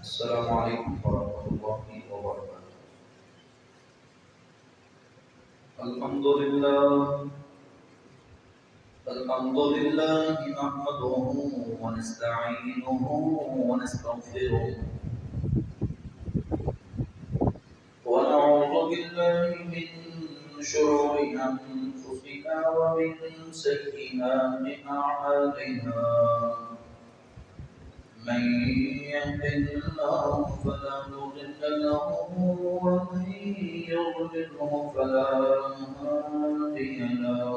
السلام عليكم ورحمة الله وبركاته. الحمد لله نحمده ونستعينه ونستغفره ونعوذ بالله من شرور أنفسنا ومن سيئات أعمالنا. من يهد الله فلا مضل له ومن يضلله فلا هادي له.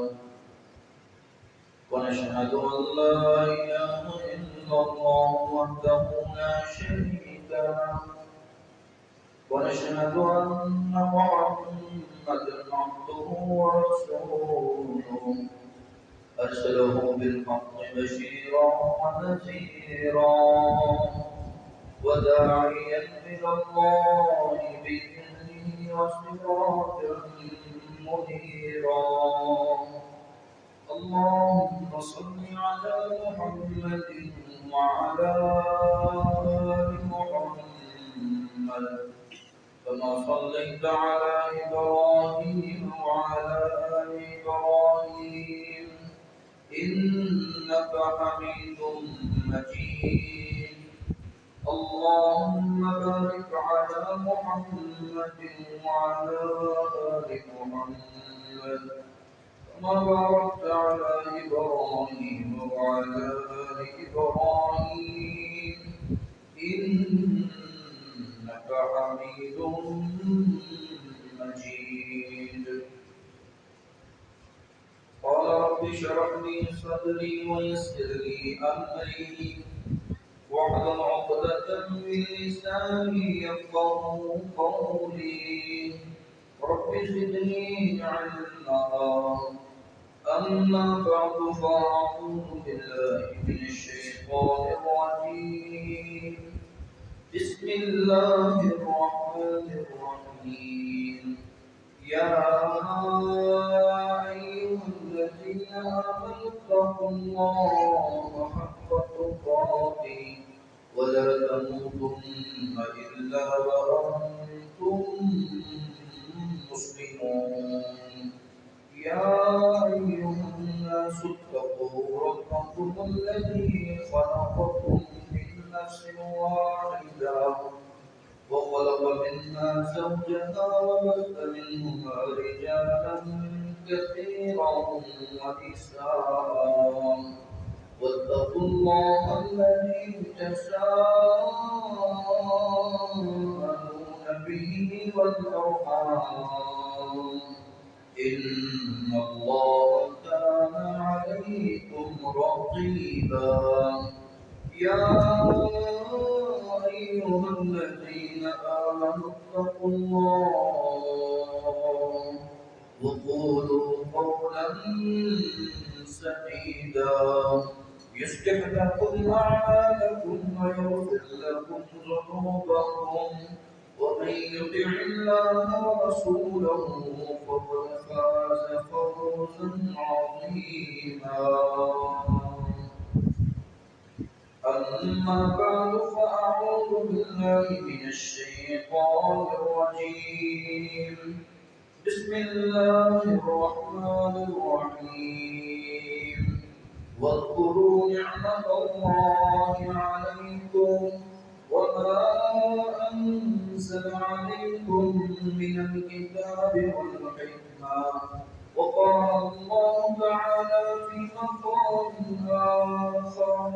ونشهد أن لا إله إلا الله وحده لا شريك له. ونشهد أن محمدا عبده ورسوله أرسله بالحق بشيرا ونذيرا وداعيا إلى الله بإذنه وسراجا منيرا. اللهم صل على محمد وعلى آل محمد كما صليت على إبراهيم وعلى آل إبراهيم إنك حميد مجيد. اللهم بارك على محمد وعلى آل محمد كما باركت على إبراهيم وعلى آل إبراهيم إنك حميد مجيد. قال رب اشرح لي صدري ويسر لي أمري واحلل عقدة من لساني يفقهوا قولي. رب زدني علما. أما بعد فأعوذ بالله من الشيطان الرجيم. بسم الله الرحمن الرحيم. يا أيها الذين آمنوا اتقوا الله حق تقاته ولا تموتن إلا وأنتم مسلمون. يا أيها الناس اتقوا ربكم الذي خلقكم من نفس واحدة وخلق منها زوجها وبث منهما رجالا كثيرا ونساء واتقوا الله الذي تساءلون به والأرحام إن الله كان عليكم رقيبا. يا أيها الذين آمنوا اتقوا الله وقولوا قولا سديدا يصلح لكم أعمالكم ويغفر لكم ذنوبكم ومن يطع الله ورسوله فقد فاز فوزا عظيما. أما بعد فأعوذ بالله من الشيطان الرجيم. بسم الله الرحمن الرحيم. واذكروا نعمة الله عليكم وما أنزل عليكم من الكتاب والحكمة. وقال الله تعالى في مقام آخر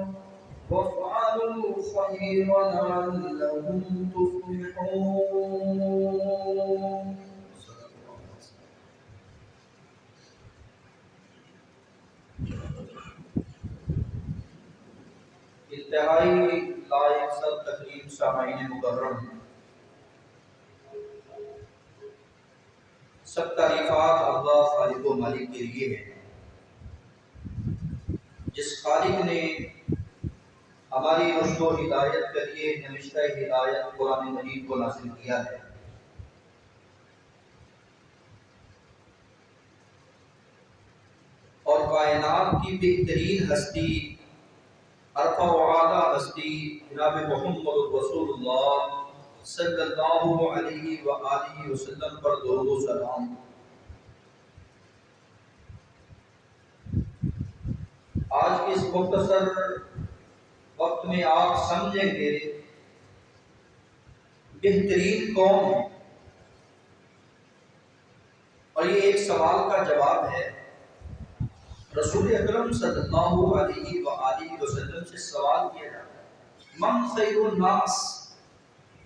وافعلوا الخير لعلكم تفلحون. انتہائی لائق سب تکریم سامعین مکرم، سب تعریفات اللہ خالق و مالک کے لیے ہیں، جس خالق نے ہماری رشد و ہدایت کے لیے نوشتہ ہدایت قرآن مجید کو نازل کیا ہے۔ اور کائنات کی بہترین ہستی عرفہ و اعلیٰ ہستی جناب محمد رسول اللہ صلی اللہ علیہ وآلہ وسلم پر درود و سلام۔ آج کے اس مختصر وقت میں آپ سمجھیں گے بہترین قوم، اور یہ ایک سوال کا جواب ہے۔ رسول اکرم صلی اللہ علیہ وآلہ وسلم سے سوال کیا جاتا ہے من خیر الناس،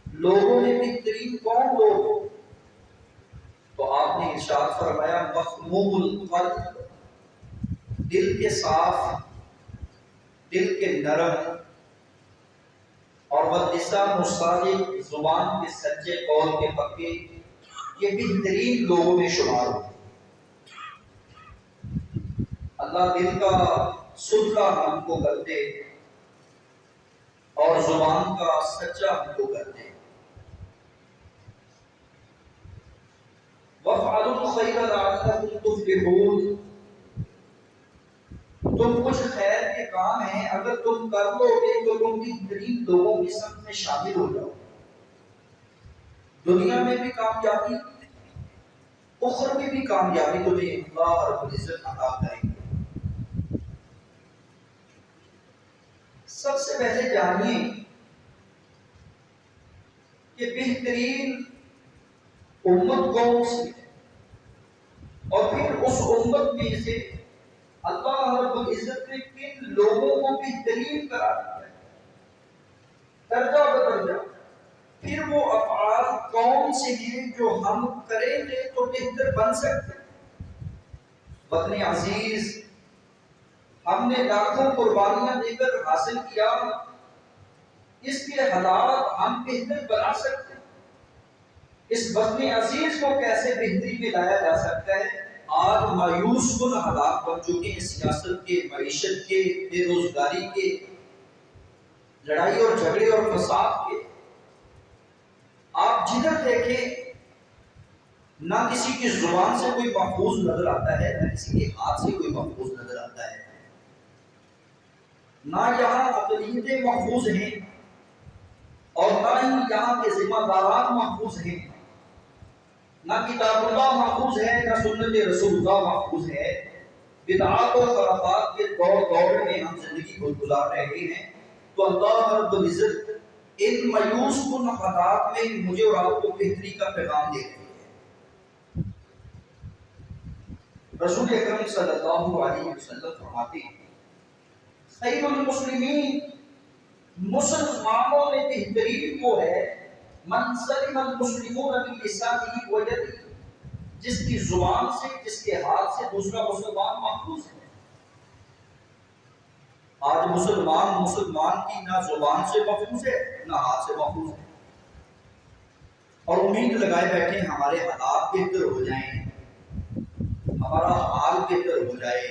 لوگوں میں بہترین کون لوگ؟ تو آپ نے ارشاد فرمایا مخموم القلب، دل کے صاف، دل کے نرم، اور واللسان الصادق، زبان کے سچے، قول کے پکے، یہ بہترین لوگوں میں شمار ہو۔ اللہ دل کا سدھرا ہم کو کر دے اور زبان کا سچا ہم کو کر دے۔ وَافْعَلُوا الْخَيْرَ لَعَلَّكُمْ تُفْلِحُونَ، تم کچھ خیر کے کام ہیں اگر تم کر لو گے تو تم بہترین لوگوں کی صف میں شامل ہو جاؤ، دنیا میں بھی کامیابی، اخروی بھی کامیابی تمہیں اللہ رب العزت عطا کریں گے۔ سب سے پہلے جانیے کہ بہترین امت کون سی ہے، اور پھر اس امت میں سے اللہ رب العزت نے کن لوگوں کو بہترین قرار دیا ہے، درجہ بدرجہ۔ پھر وہ افعال کون سے ہیں جو ہم کریں گے تو بہتر بن سکتے ہیں۔ وطن عزیز ہم نے لاکھوں قربانیاں دے کر حاصل کیا، اس کے حالات ہم بہتر بنا سکتے ہیں۔ اس وطن عزیز کو کیسے بہتری میں لایا جا سکتا ہے؟ آج مایوس کن حالات بن چکے ہیں، سیاست کے، معیشت کے، بے روزگاری کے، لڑائی اور جھگڑے اور فساد کے۔ آپ جدھر دیکھیں نہ کسی کی زبان سے کوئی محفوظ نظر آتا ہے، نہ کسی کے ہاتھ سے کوئی محفوظ نظر آتا ہے، نہ یہاں اقلیتیں محفوظ ہیں اور نہ ہی یہاں کے ذمہ داران محفوظ ہیں، نہ کتاب اللہ محفوظ ہے، نہ سنت رسول اللہ محفوظ ہے۔ بدعات اور خرافات کے دور میں ہم زندگی گزار رہے ہیں۔ تو اللہ رب العزت ان مایوس کن حالات میں مجھے اور آپ کو بہتری کا پیغام دے رہے ہیں۔ رسول اکرم صلی اللہ علیہ وسلم فرماتے ہیں خیر المسلمین، مسلمانوں میں بہترین وہ ہے من سلم المسلمون بلسانہ ویدہ، جس کی زبان سے، جس کے ہاتھ سے دوسرا مسلمان محفوظ ہے۔ آج مسلمان کی نہ زبان سے محفوظ ہے نہ ہاتھ سے محفوظ ہے، اور امید لگائے بیٹھے ہمارے حالات بہتر ہو جائیں، ہمارا حال بہتر ہو جائے۔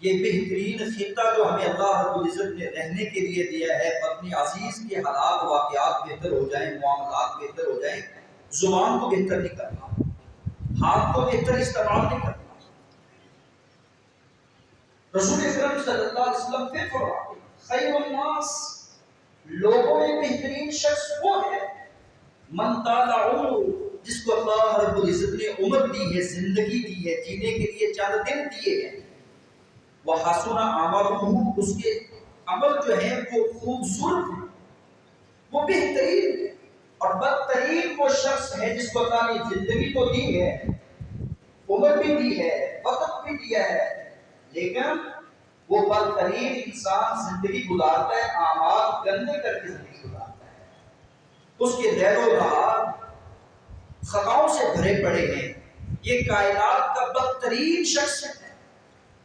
یہ بہترین خطہ جو ہمیں اللہ رب العزت نے رہنے کے لیے دیا ہے، اپنی عزیز کے حالات واقعات بہتر ہو جائیں، معاملات بہتر ہو جائیں، زبان کو بہتر نہیں کرنا، ہاتھ کو بہتر استعمال نہیں کرنا۔ رسول اکرم صلی اللہ علیہ وسلم پھر فرماتے ہیں خیر الناس، لوگوں میں بہترین شخص وہ ہے من طال عمرہ، جس کو اللہ رب العزت نے عمر دی ہے، زندگی دی ہے، جینے کے لیے چند دن دیے ہیں، وحسن عملہ، اس کے عمل جو ہے وہ خوبصورت ہے، وہ بہترین ہے۔ اور بدترین وہ شخص ہے جس کو اللہ نے زندگی تو دی ہے، عمر بھی دی ہے، وقت بھی دیا ہے، لیکن وہ بدترین انسان زندگی گزارتا ہے، اعمال گندے کر کے زندگی گزارتا ہے، اس کے دیر و نہار خطاؤں سے بھرے پڑے ہیں۔ یہ کائنات کا بدترین شخص ہے۔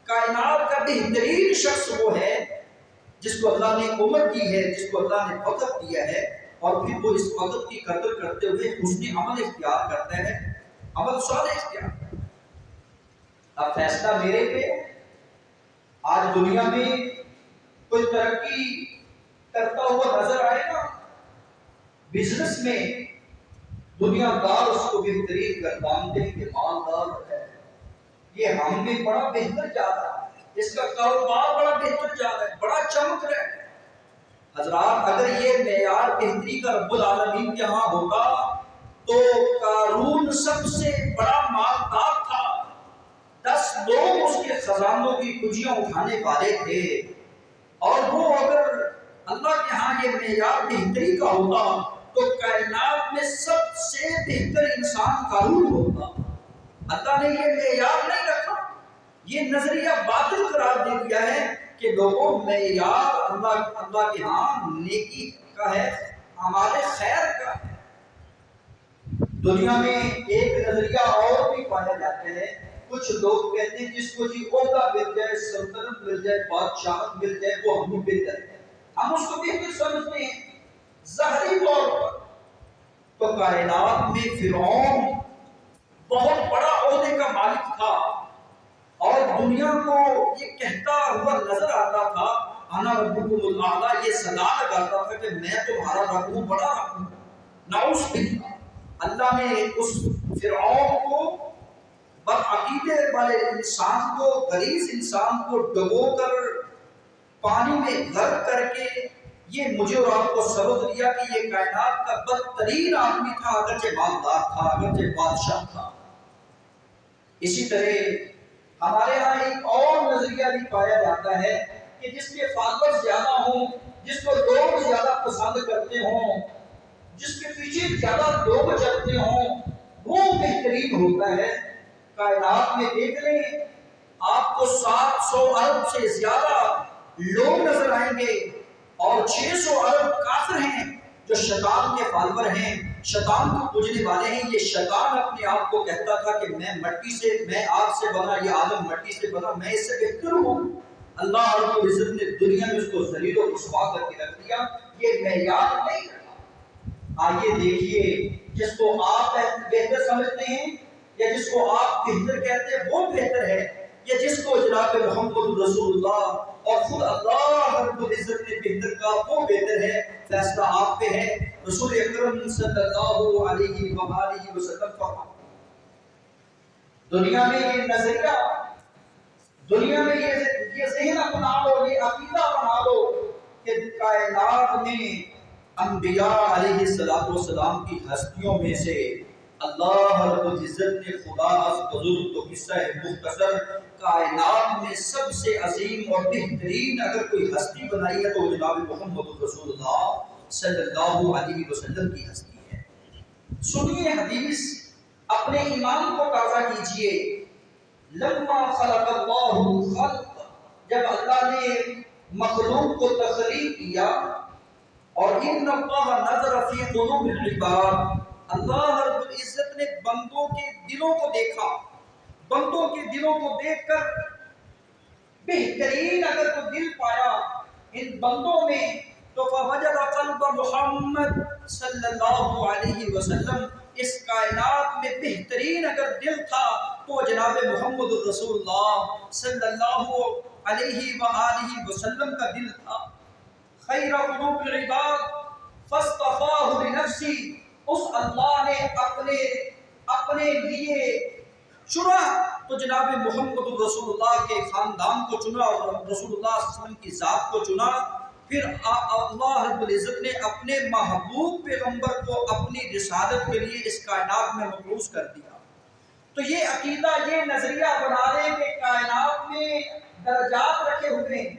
کائنات کا بہترین شخص وہ ہے جس کو اللہ نے عمر دی ہے، جس کو اللہ نے وقت دیا ہے، اور پھر وہ اس وقت کی قدر کرتے ہوئے حسن عمل اختیار کرتا ہے، عمل صالح اختیار کرتا ہے۔ اب فیصلہ میرے پہ، آج دنیا میں کوئی ترقی کرتا ہوا نظر آئے گا، بزنس میں دنیا دار اس کو بہترین گردانتے ہیں کہ مالدار ہے، یہ ہم میں بڑا بہتر جا رہا ہے، اس کا کاروبار بڑا بہتر جا رہا ہے، بڑا چمک رہا ہے۔ حضرات اگر یہ معیار بہتری کا رب العالمین کے ہاں ہوگا تو قارون سب سے بڑا مالدار تھا، 10 لوگ اس کے خزانوں کی کنجیاں اٹھانے والے تھے، اور وہ اگر اللہ کے ہاں یہ معیار بہتری کا ہوتا تو کائنات میں سب سے بہتر انسان قارون ہوتا۔ اللہ نے یہ معیار نہیں رکھا، یہ نظریہ باطل قرار دے دیا ہے کہ لوگوں معیار اللہ کے ہاں نیکی کا ہے، ہمارے خیر کا ہے۔ دنیا میں ایک نظریہ اور بھی پایا جاتا ہے، کچھ لوگ کہتے ہیں جس کو جی عہدہ مل جائے، سلطنت مل جائے، بادشاہت مل جائے وہ ہمیں بہتر ہے، ہم اس کو بہتر سمجھتے ہیں ظاہری طور پر۔ تو کائنات میں فرعون بہت بڑا عہدے کا مالک تھا اور دنیا کو یہ کہتا ہوا نظر آتا تھا، انا ربکم الاعلی، یہ صدا لگاتا تھا کہ میں تمہارا رب ہوں، بڑا رب ہوں۔ نعوذ باللہ، اللہ نے اس فرعون کو، بدعقیدے والے انسان کو، غلیظ انسان کو ڈبو کر پانی میں غرق کر کے یہ مجھے اور آپ کو سبق دیا کہ یہ کائنات کا بدترین آدمی تھا، اگرچہ مالدار تھا، اگرچہ بادشاہ تھا۔ اسی طرح ہمارے ہاں ایک اور نظریہ بھی پایا جاتا ہے کہ جس کے فالوور زیادہ ہوں، جس کو لوگ زیادہ پسند کرتے ہوں، جس کے پیچھے زیادہ لوگ چلتے ہوں، وہ بہترین ہوتا ہے۔ کائنات میں دیکھ لیں، آپ کو 700 ارب سے زیادہ لوگ نظر آئیں گے اور 600 ارب کافر ہیں جو شیطان کے فالوور ہیں، شیطان کو پوجنے والے ہیں۔ یہ شیطان اپنے آپ کو کہتا تھا کہ میں مٹی سے، میں آگ سے بنا، یہ آدم مٹی سے بنا، میں اس سے بہتر ہوں۔ اللہ رب العزت نے دنیا میں اس کو ذلیل و رسوا کر کے رکھ دیا، یہ معیار نہیں رکھا۔ آئیے دیکھیے، جس کو آپ بہتر سمجھتے ہیں یا جس کو آپ بہتر کہتے ہیں وہ بہتر ہے، یا جس کو جناب محمد رسول اللہ اور خود اللہ رب العزت نے بہتر کہا وہ بہتر ہے، فیصلہ آپ پہ ہے۔ رسول اکرم صلی اللہ علیہ وآلہ وسلم فرماتے دنیا میں یہ نظریہ، دنیا میں یہ ذہن اپنا لو، یہ عقیدہ بنا لو کہ کائنات میں انبیاء علیہ السلام کی ہستیوں میں سے اللہ رب العزت نے خدا از بزرگ تو قصہ مختصر کائنات میں سب سے عظیم اور بہترین اگر کوئی ہستی بنائی ہے تو جناب محمد رسول اللہ صلی اللہ علیہ وسلم کی ہستی ہے۔ سنیے حدیث، اپنے ایمان کو تازہ کیجئے۔ لما خلق اللہ خلق، جب اللہ نے مخلوق کو تخلیق کیا، اور ان اللہ نظر فی قلوب العباد، اللہ رب العزت نے بندوں کے دلوں کو دیکھا، بندوں کے دلوں کو دیکھ کر بہترین اگر کوئی دل پایا ان بندوں میں تو فوجد قلب محمد صلی اللہ علیہ وسلم، اس کائنات میں بہترین اگر دل تھا تو جناب محمد رسول اللہ صلی اللہ علیہ وآلہ وسلم کا دل تھا۔ خیر قلوب العباد فاصطفاہ لنفسی، اس اللہ نے اپنے لیے چنا تو جناب محمد رسول اللہ کے خاندان کو چنا اور رسول اللہ صلی اللہ علیہ وسلم کی ذات کو چنا۔ پھر اللہ رب العزت نے اپنے محبوب پیغمبر کو اپنی رسالت کے لیے اس کائنات میں مبعوث کر دیا۔ تو یہ عقیدہ، یہ نظریہ بنا لیں کہ کائنات میں درجات رکھے ہوئے ہیں،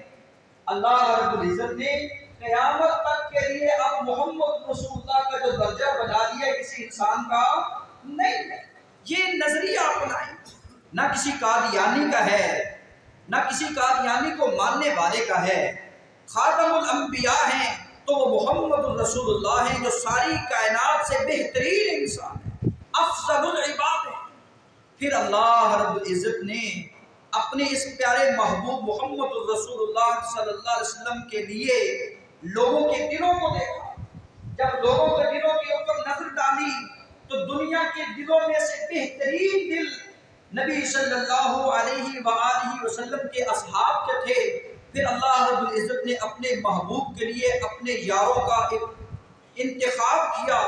اللہ رب العزت نے قیامت تک کے لیے اب محمد رسول اللہ کا جو درجہ بنا دیا کسی انسان کا نہیں ہے۔ یہ نظریہ اپنائیں، نہ کسی قادیانی کا ہے، نہ کسی قادیانی کو ماننے والے کا ہے۔ خاتم الانبیاء ہیں تو وہ محمد رسول اللہ ہیں جو ساری کائنات سے بہترین انسان ہے، افضل العباد ہیں۔ پھر اللہ رب العزت نے اپنے اس پیارے محبوب محمد رسول اللہ صلی اللہ علیہ وسلم کے لیے لوگوں کے دلوں کو دیکھا۔ جب لوگوں کے دلوں کے اوپر نظر ڈالی تو دنیا کے دلوں میں سے بہترین دل نبی صلی اللہ علیہ وآلہ وسلم کے اصحاب کے تھے۔ پھر اللہ رب العزت نے اپنے محبوب کے لیے اپنے یاروں کا انتخاب کیا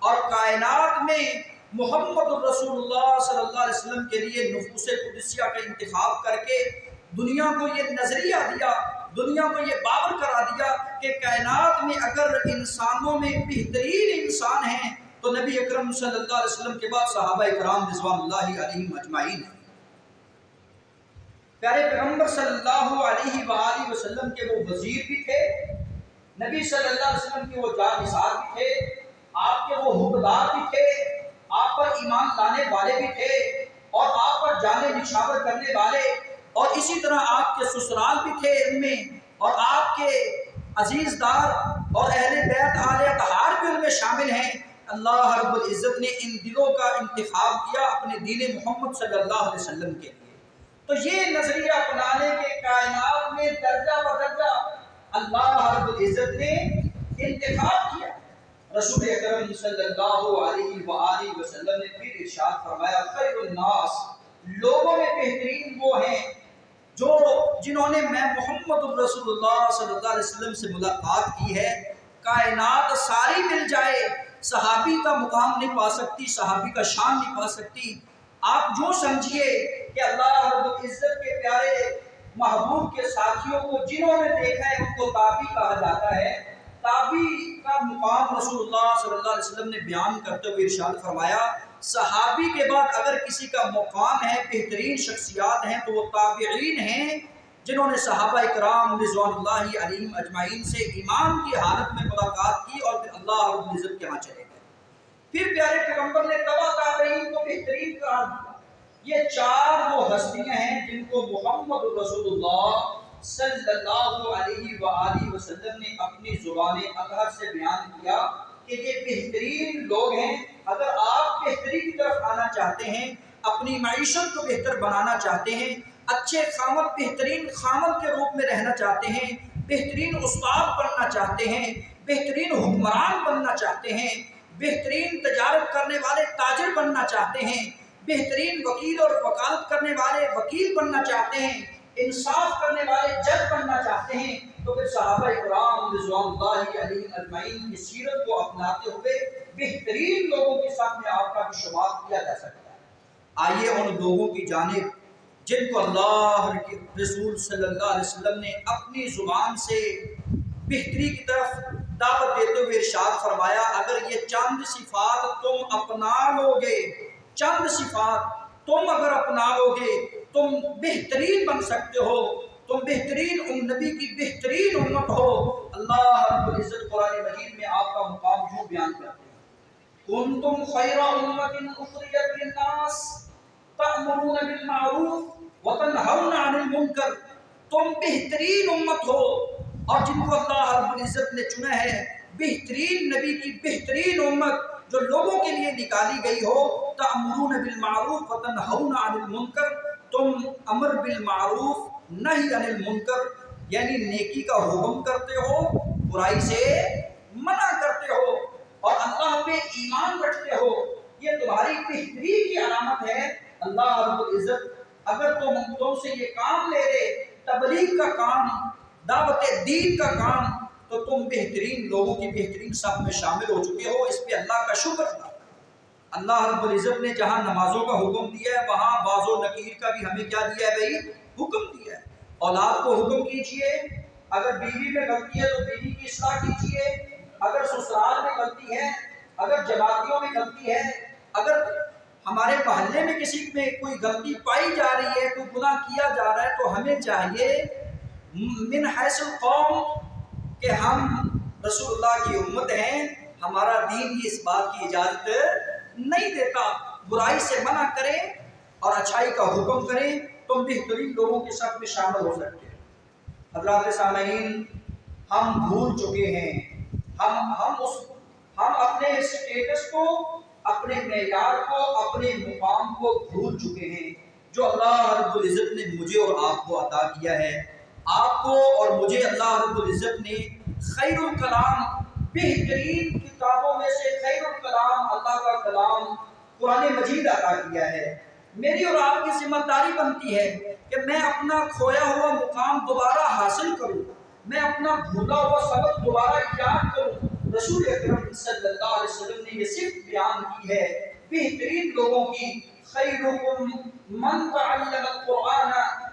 اور کائنات میں محمد رسول اللہ صلی اللہ علیہ وسلم کے لیے نفوس قدسیہ کا انتخاب کر کے دنیا کو یہ نظریہ دیا، دنیا کو یہ باور کرا دیا کہ کائنات میں اگر انسانوں میں بہترین انسان ہیں تو نبی اکرم صلی اللہ علیہ وسلم کے بعد صحابہ کرام رضوان اللہ علیہم اجمعین ہیں۔ پیارے پیغمبر صلی اللہ علیہ وآلہ وسلم کے وہ وزیر بھی تھے، نبی صلی اللہ علیہ وسلم کے وہ جانثار بھی تھے، آپ کے وہ حکمران بھی تھے، آپ پر ایمان لانے والے بھی تھے اور آپ پر جانے نچھاور کرنے والے، اور اسی طرح آپ کے سسرال بھی تھے ان میں، اور آپ کے عزیز دار اور اہل بیت آل اطہار بھی ان میں شامل ہیں۔ اللہ رب العزت نے ان دلوں کا انتخاب کیا اپنے دین محمد صلی اللہ علیہ وسلم کے لیے۔ تو یہ نظریہ اپنانے کے کائنات میں درجہ بدرجہ اللہ رب العزت نے انتخاب کیا۔ رسول اکرم صلی اللہ علیہ وآلہ وسلم نے پھر ارشاد فرمایا خیر الناس، لوگوں میں بہترین وہ ہیں جنہوں نے میں محمد رسول اللہ صلی اللہ علیہ وسلم سے ملاقات کی ہے۔ کائنات ساری مل جائے، صحابی کا مقام نہیں پا سکتی، صحابی کا شان نہیں پا سکتی۔ آپ جو سمجھیے کہ اللہ رب العزت کے پیارے محبوب کے ساتھیوں کو جنہوں نے دیکھا ہے ان کو تابعی کہا جاتا ہے۔ تابعی کا مقام رسول اللہ صلی اللہ علیہ وسلم نے بیان کرتے ہوئے ارشاد فرمایا صحابی کے بعد اگر کسی کا مقام ہے، بہترین شخصیات ہیں تو وہ تابعین ہیں جنہوں نے صحابہ کرام رضوان اللہ علیہم اجمعین سے ایمان کی حالت میں ملاقات کی اور پھر اللہ رب العزت کے ہاں چلے گئے۔ پھر پیارے پیغمبر نے تبع تابعین کو بہترین قرار دیا۔ یہ چار وہ ہستیاں ہیں جن کو محمد رسول اللہ صلی اللہ علیہ وآلہ وسلم نے اپنی زبان اطہر سے بیان کیا کہ یہ بہترین لوگ ہیں۔ اگر آپ بہتری کی طرف آنا چاہتے ہیں، اپنی معیشت کو بہتر بنانا چاہتے ہیں، اچھے خامد بہترین خامد کے روپ میں رہنا چاہتے ہیں، بہترین استاد بننا چاہتے ہیں، بہترین حکمران بننا چاہتے ہیں، بہترین تجارت کرنے والے تاجر بننا چاہتے ہیں، بہترین وکیل اور وکالت کرنے والے وکیل بننا چاہتے ہیں، انصاف کرنے والے جج بننا چاہتے ہیں، تو پھر صحابہ کرام رضوان اللہ علیہم اجمعین کی سیرت کو اپناتے ہوئے بہترین لوگوں کے ساتھ میں آپ کا بھی شمار کیا جا سکتا ہے۔ آئیے ان لوگوں کی جانب جن کو اللہ کے رسول صلی اللہ علیہ وسلم نے اپنی زبان سے بہتری کی طرف دعوت دیتے ہوئے ارشاد فرمایا اگر یہ چند صفات تم اپنا لوگے، چند صفات تم اگر اپنا لوگے تم بہترین بن سکتے ہو، تم بہترین نبی کی بہترین امت ہو۔ اللہ رب العزت قرآن مجید میں آپ کا مقام یوں بیان کرتے ہیں کنتم خیر امت اخرجت للناس تأمرون بالمعروف وتنہون عن المنکر، تم بہترین امت ہو، اور جن کو اللہ رب العزت نے چنا ہے بہترین نبی کی بہترین امت جو لوگوں کے لیے نکالی گئی ہو۔ تأمرون بالمعروف وتنہون عن المنکر، تم امر بالمعروف نہی عن المنکر یعنی نیکی کا حکم کرتے ہو، برائی سے منع کرتے ہو اور اللہ پہ ایمان رکھتے ہو۔ یہ تمہاری بہتری کی علامت ہے۔ اللہ رب العزت اگر تم سے یہ کام لے لے، تبلیغ کا کام، دعوت دین کا کام، تو تم بہترین لوگوں کی بہترین صف میں شامل ہو چکے ہو۔ اس پہ اللہ کا شکر ادا۔ اللہ رب العزت نے جہاں نمازوں کا حکم دیا ہے وہاں باز و نکیر کا بھی ہمیں کیا دیا ہے بھائی؟ حکم دیا ہے۔ اولاد کو حکم کیجئے، اگر بیوی میں غلطی ہے تو بیوی کی اصلاح کیجئے، اگر سسرال میں غلطی ہے، اگر جماعتیوں میں غلطی ہے، اگر ہمارے محلے میں کسی میں کوئی غلطی پائی جا رہی ہے، کوئی گناہ کیا جا رہا ہے، تو ہمیں چاہیے من حیث القوم کہ ہم رسول اللہ کی امت ہیں، ہمارا دین اس بات کی اجازت نہیں دیتا، برائی سے منع کریں اور اچھائی کا حکم کریں، تم بہترین لوگوں کے ساتھ میں شامل ہو سکتے ہیں۔ حضرات سامعین، ہم بھول چکے ہیں، ہم اپنے اسٹیٹس کو، اپنے معیار کو، اپنے مقام کو بھول چکے ہیں جو اللہ رب العزت نے مجھے اور آپ کو عطا کیا ہے۔ آپ کو اور مجھے اللہ رب العزت نے خیر الکلام، بہترین کتابوں میں سے خیر الکلام اللہ کا کلام قرآن مجید عطا کیا ہے۔ میری اور آپ کی ذمہ داری بنتی ہے کہ میں اپنا کھویا ہوا مقام دوبارہ حاصل کروں، میں اپنا بھولا ہوا سبق دوبارہ یاد کروں۔ رسول اکرم صلی اللہ علیہ وسلم نے یہ صرف بیان کی ہے بہترین لوگوں کی، خیرکم من تعلم القرآن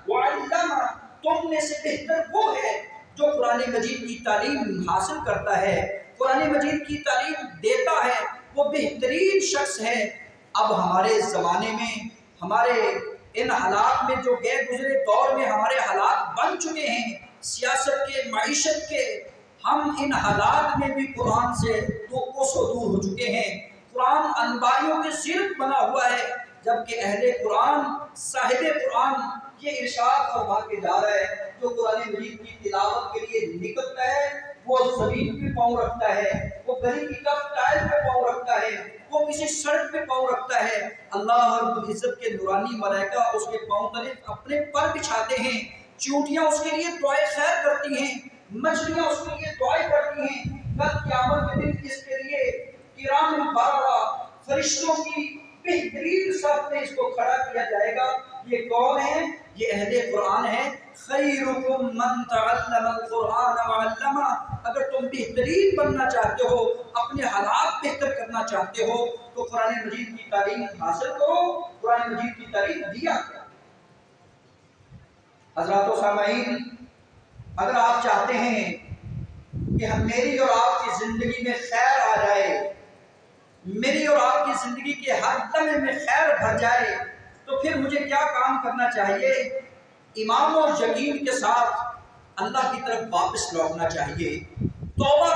وعلمہ، تم میں سے بہتر وہ ہے جو قرآن مجید کی تعلیم حاصل کرتا ہے، قرآن مجید کی تعلیم دیتا ہے، وہ بہترین شخص ہے۔ اب ہمارے زمانے میں، ہمارے ان حالات میں جو غیر گزرے دور میں ہمارے حالات بن چکے ہیں، سیاست کے، معیشت کے، ہم ان حالات میں بھی قرآن سے دو کوسوں دور ہو چکے ہیں۔ قرآن انباریوں کے صرف بنا ہوا ہے، جبکہ اہل قرآن، صاحب قرآن یہ ارشاد فرما کے جا رہا ہے، جو قرآن مجید کی تلاوت کے لیے نکلتا ہے وہ زمین پہ پاؤں رکھتا ہے، وہ گلی کی کف ٹائل پہ پاؤں رکھتا ہے، وہ کسی سڑک پہ پاؤں رکھتا ہے، اللہ رب العزت کے نورانی ملائکہ اس کے پاؤں تلے اپنے پر بچھاتے ہیں، چونٹیاں اس کے لیے دعائے خیر کرتی ہیں، مچھلیاں اس کے لیے دعائیں کرتی ہیں۔ کل قیامت کے دن اس کے لیے کرام بارہ فرشتوں کی بہترین صف میں اس کو کھڑا کیا جائے گا۔ یہ کون ہے؟ یہ اہل قرآن ہے۔ خیرکم من تعلم القرآن وعلمہ۔ اگر تم بہترین بننا چاہتے ہو، اپنے حالات بہتر کرنا چاہتے ہو، تو قرآن مجید کی تعلیم حاصل کرو، قرآن مجید کی تعلیم دیا کرو۔ حضرات و سامعین، اگر آپ چاہتے ہیں کہ میری اور آپ کی زندگی میں خیر آ جائے، میری اور آپ کی زندگی کے ہر لمحے میں خیر بھر جائے، تو پھر مجھے کیا کام کرنا چاہیے؟ ایمان اور یقین کے ساتھ اللہ کی طرف واپس لوٹنا چاہیے، توبہ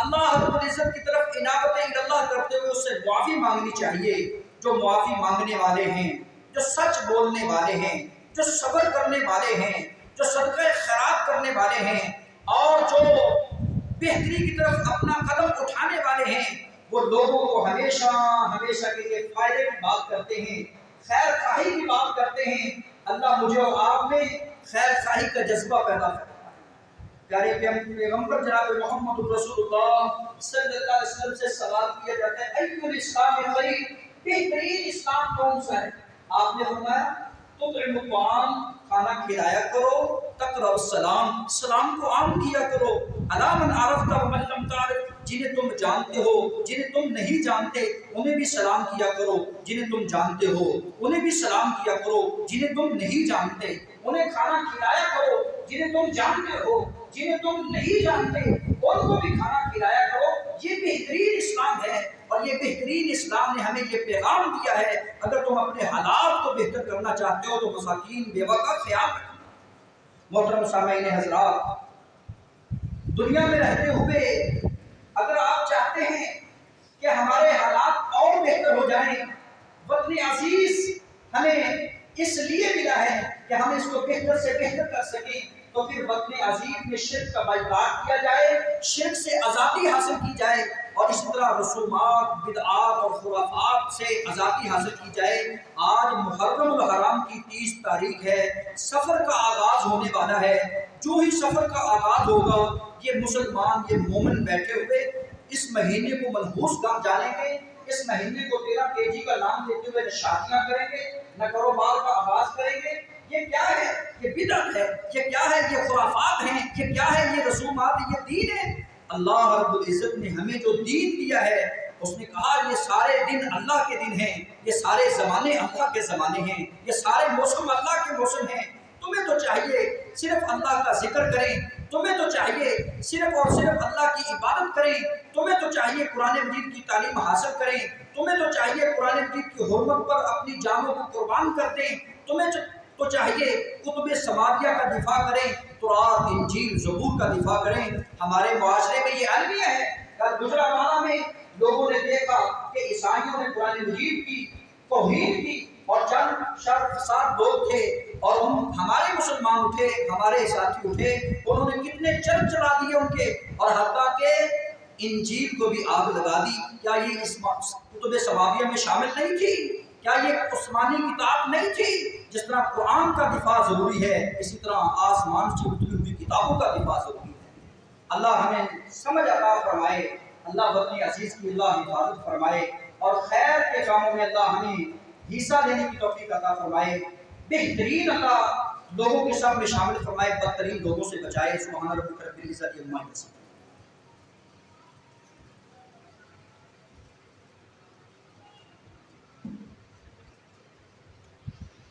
اللہ رب العزت کی طرف انابت اللہ کرتے ہوئے اس سے معافی مانگنی چاہیے۔ جو معافی مانگنے والے ہیں، جو سچ بولنے والے ہیں، جو صبر کرنے والے ہیں، جو صدقہ خیرات کرنے والے ہیں، اور جو بہتری کی طرف اپنا قدم اٹھانے والے ہیں، وہ لوگوں کو ہمیشہ ہمیشہ کے لیے فائدے کی بات کرتے ہیں، خیر خواہی کی بات کرتے ہیں۔ اللہ مجھے اور آپ میں خیر خواہی کا جذبہ پیدا کرتا ہے۔ پیارے پیغمبر جناب محمد رسول اللہ صلی اللہ علیہ وسلم سے سوال کیا جاتا ہے، ایّ الاسلام خیر، بہترین اسلام کون سا ہے؟ آپ نے فرمایا تطعم الطعام، کھانا کھلایا کرو، تقرأ السلام، سلام کو عام کیا کرو، علی من عرفت ومن لم تعرف، جنہیں تم جانتے ہو، جنہیں تم نہیں جانتے انہیں بھی سلام کیا کرو، جنہیں تم جانتے ہو انہیں بھی سلام کیا کرو، جنہیں تم نہیں جانتے انہیں کھانا کھلایا کرو، جنہیں تم جانتے ہو، جنہیں تم نہیں جانتے ان کو بھی کھانا کھلایا کرو۔ یہ بہترین اسلام ہے، اور یہ بہترین اسلام نے ہمیں یہ پیغام دیا ہے، اگر تم اپنے حالات کو بہتر کرنا چاہتے ہو تو مساکین، بیوہ کا خیال رکھنا۔ محترم سامعین حضرات، دنیا میں رہتے ہوئے اگر آپ چاہتے ہیں کہ ہمارے حالات اور بہتر ہو جائیں، وطن عزیز ہمیں اس لیے ملا ہے کہ ہم اس کو بہتر سے بہتر کر سکیں، تو پھر وطن عزیز میں شرک کا بائیکاٹ کیا جائے، شرک سے آزادی حاصل کی جائے، اور اسی طرح رسومات، بدعات اور خرافات سے آزادی حاصل کی جائے۔ آج محرم الحرام کی 30 تاریخ ہے، سفر کا آغاز ہونے والا ہے۔ جو ہی سفر کا آغاز ہوگا، یہ مسلمان، یہ مومن بیٹھے ہوئے اس مہینے کو منحوس جانیں گے، اس مہینے کو 13 KG کا نام دیتے ہوئے شادیاں کریں گے، نہ کاروبار کا آغاز کریں گے۔ یہ کیا ہے؟ یہ بدعت ہے، یہ کیا ہے؟ یہ خرافات ہیں، یہ کیا ہے؟ یہ رسومات، یہ دین ہے۔ اللہ رب العزت نے ہمیں جو دین دیا ہے، اس نے کہا یہ سارے دن اللہ کے دن ہیں، یہ سارے زمانے اللہ کے زمانے ہیں، یہ سارے موسم اللہ کے موسم ہیں۔ تمہیں تو چاہیے صرف اللہ کا ذکر کریں، تمہیں تو چاہیے صرف اور صرف اللہ کی عبادت کریں، تمہیں تو چاہیے قرآن مجید کی تعلیم حاصل کریں، تمہیں تو چاہیے قرآن مجید کی حرمت پر اپنی جانوں کو قربان کر دیں، تمہیں تو چاہیے کتب سماویہ کا دفاع کریں، تورات، انجیل، زبور کا دفاع کریں۔ ہمارے معاشرے میں یہ المیہ ہے۔ کل گجرانوالہ میں لوگوں نے دیکھا کہ عیسائیوں نے قرآن مجید کی توہین کی، اور چند شر فساد لوگ تھے، اور ہمارے مسلمان اٹھے، ہمارے ساتھی اٹھے، انہوں نے کتنے چرچ چلا دیے ان کے، اور حتیٰ کہ انجیل کو بھی آگ لگا دی۔ کیا یہ اس کتب سماویہ میں شامل نہیں تھی؟ کیا یہ عثمانی کتاب نہیں تھی؟ جس طرح قرآن کا دفاع ضروری ہے، اسی طرح آسمان سے اتری ہوئی کتابوں کا دفاع ضروری ہے۔ اللہ ہمیں سمجھ عطا فرمائے، اللہ وطن عزیز کی اللہ حفاظت فرمائے، اور خیر کے کاموں میں اللہ ہمیں حصہ لینے کی توفیق عطا فرمائے، بہترین اللہ لوگوں کے سب میں شامل فرمائے، بدترین لوگوں سے بچائے۔ سبحان ربک رب العزت عما یصفون۔